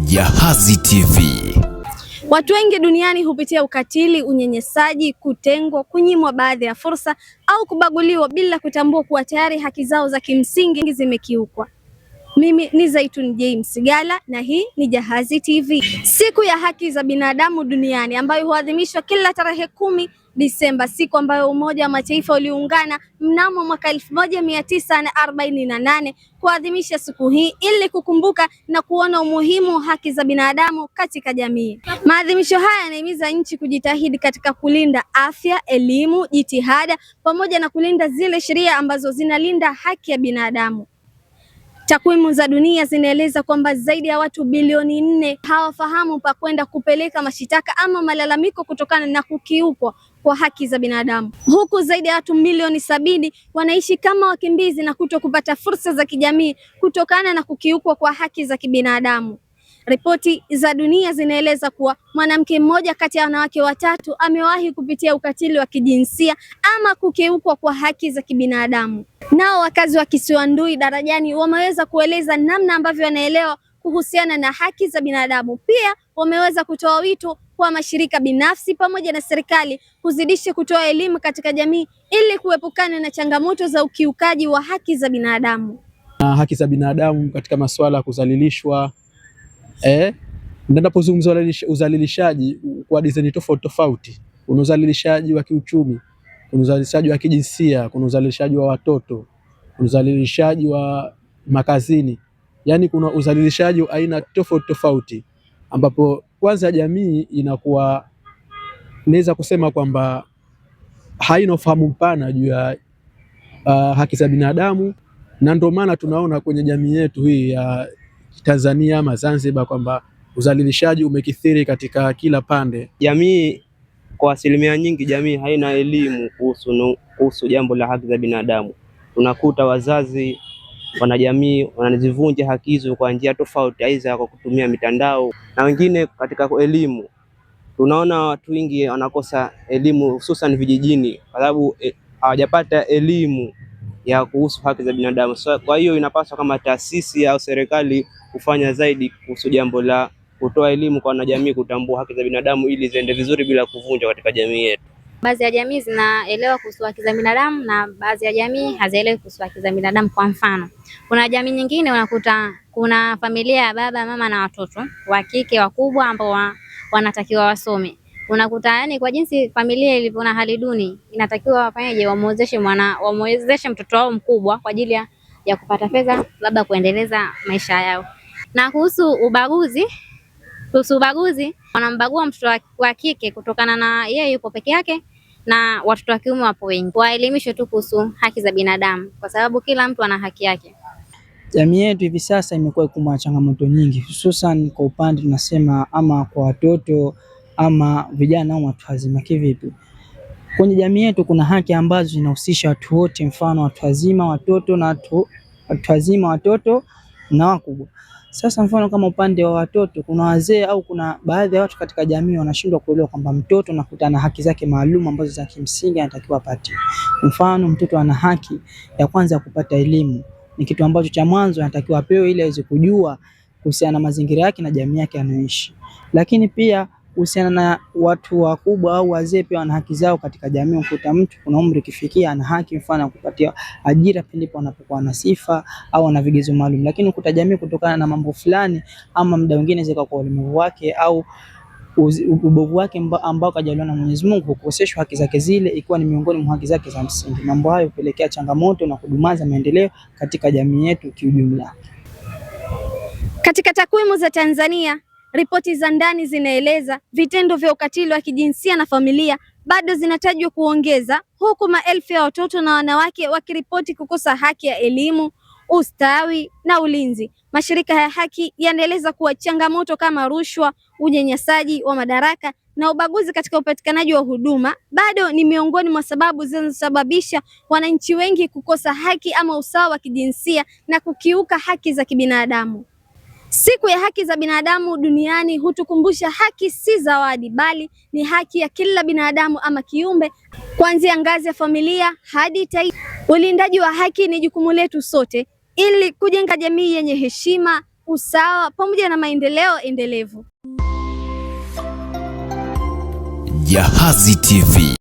Jahazi TV. Watu wengi duniani hupitia ukatili, unyanyasaji, kutengwa, kunyimwa baadhi ya fursa au kubaguliwa bila kutambua kuwa tayari haki zao za kimsingi zimekiukwa. Mimi ni Zaitun James Gala na hii ni Jahazi TV. Siku ya haki za binadamu duniani ambayo huadhimishwa kila tarehe 10 Disemba, siku ambayo Umoja wa Mataifa uliungana mnamo mwaka 1948 kuadhimisha siku hii ili kukumbuka na kuona umuhimu wa haki za binadamu katika jamii. Maadhimisho haya yanahimiza nchi kujitahidi katika kulinda afya, elimu, jitihada pamoja na kulinda zile sheria ambazo zinalinda haki ya binadamu. Takwimu za dunia zinaeleza kwamba zaidi ya watu bilioni 4 hawafahamu pa kwenda kupeleka mashitaka ama malalamiko kutokana na kukiukwa kwa haki za binadamu, huku zaidi ya watu milioni 70 wanaishi kama wakimbizi na kuto kupata fursa za kijamii kutokana na kukiukwa kwa haki za kibinadamu. Ripoti za dunia zinaeleza kuwa mwanamke mmoja kati ya wanawake watatu amewahi kupitia ukatili wa kijinsia ama kukiukwa kwa haki za kibinadamu. Nao wakazi wa kisiwa Ndui Darajani wameweza kueleza namna ambavyo wanaelewa kuhusiana na haki za binadamu. Pia wameweza kutoa wito kwa mashirika binafsi pamoja na serikali kuzidisha kutoa elimu katika jamii ili kuepukana na changamoto za ukiukaji wa haki za binadamu. Haki za binadamu katika masuala ya kudhalilishwa, ninapozungumza udhalilishaji kwa design tofauti. Kuna udhalilishaji wa kiuchumi, kuna udhalilishaji wa kijinsia, kuna udhalilishaji wa watoto, kuna udhalilishaji wa makazini. Yaani kuna udhalilishaji wa aina tofauti ambapo kwanza jamii inakuwa naweza kusema kwamba haina ufahamu mpana juu ya haki za binadamu, na ndio maana tunaona kwenye jamii yetu hii ya Tanzania ama Zanzibar kwamba udhalilishaji umekithiri katika kila pande. Jamii kwa asilimia nyingi, jamii haina elimu kuhusu jambo la haki za binadamu. Unakuta wazazi, wanajamii wanazivunja haki hizo kwa njia tofauti, aidha kwa kutumia mitandao, na wengine katika elimu. Tunaona watu wengi wanakosa elimu hususan vijijini kwa sababu hawajapata elimu ya kuhusu haki za binadamu. So, kwa hiyo inapaswa kama taasisi au serikali kufanya zaidi kuhusu jambo la kutoa elimu kwa wanajamii kutambua haki za binadamu ili ziende vizuri bila kuvunjwa katika jamii yetu. Baadhi ya jamii zinaelewa kuhusu haki za binadamu na baadhi ya jamii hazielewi kuhusu haki za binadamu. Kwa mfano, kuna jamii nyingine unakuta kuna familia ya baba, mama na watoto wa kike wakubwa ambao wanatakiwa wasome. Unakuta yani kwa jinsi familia ilivyo na hali duni, inatakiwa wafanyaje, wamwezeshe mtoto wao mkubwa kwa ajili ya kupata fedha labda kuendeleza maisha yao. Na kuhusu ubaguzi, wanambagua mtoto wa kike kutokana na yeye yupo peke yake na watoto wa kiume wapo wengi. Waelimishwe tu kuhusu haki za binadamu kwa sababu kila mtu ana haki yake. Jamii yetu hivi sasa imekuwa ikumbana na changamoto nyingi, hususan kwa upande tunasema ama kwa watoto ama vijana au watu wazima. Kivipi? Kwenye jamii yetu kuna haki ambazo zinahusisha watu wote, mfano watu wazima, watoto na watoto na wakubwa. Sasa mfano kama upande wa watoto, kuna wazee au kuna baadhi ya watu katika jamii wanashindwa kuelewa kwamba mtoto anakutana na haki zake maalum ambazo za kimsingi anatakiwa apate. Mfano, mtoto ana haki ya kwanza ya kupata elimu. Ni kitu ambacho cha mwanzo anatakiwa apewe ili aweze kujua kuhusiana na mazingira yake na jamii yake anayoishi. Lakini pia kuhusiana na watu wakubwa au wazee, pia wana haki zao katika jamii. Ukuta mtu kuna umri kifikia ana haki mfano ya kupatia ajira pindi anapokuwa na sifa au ana vigezo maalum. Lakini ukuta jamii kutokana na mambo fulani ama muda mwingine zika kwa ulemavu wake au ubovu wake ambao kajaliwa na Mwenyezi Mungu, kukoseshwa haki zake zile ikiwa ni miongoni mwa haki zake za msingi. Mambo hayo hupelekea changamoto na kudumaza maendeleo katika jamii yetu kiujumla. Katika takwimu za Tanzania, ripoti za ndani zinaeleza vitendo vya ukatili wa kijinsia na familia bado zinatajwa kuongeza, huku maelfu ya watoto na wanawake wakiripoti kukosa haki ya elimu, ustawi na ulinzi. Mashirika ya haki yanaeleza kuwa changamoto kama rushwa, unyanyasaji wa madaraka na ubaguzi katika upatikanaji wa huduma bado ni miongoni mwa sababu zinazosababisha wananchi wengi kukosa haki ama usawa wa kijinsia na kukiuka haki za kibinadamu. Siku ya haki za binadamu duniani hutukumbusha haki si zawadi, bali ni haki ya kila binadamu ama kiumbe, kuanzia ngazi ya familia hadi taifa. Ulindaji wa haki ni jukumu letu sote ili kujenga jamii yenye heshima, usawa pamoja na maendeleo endelevu. Jahazi TV.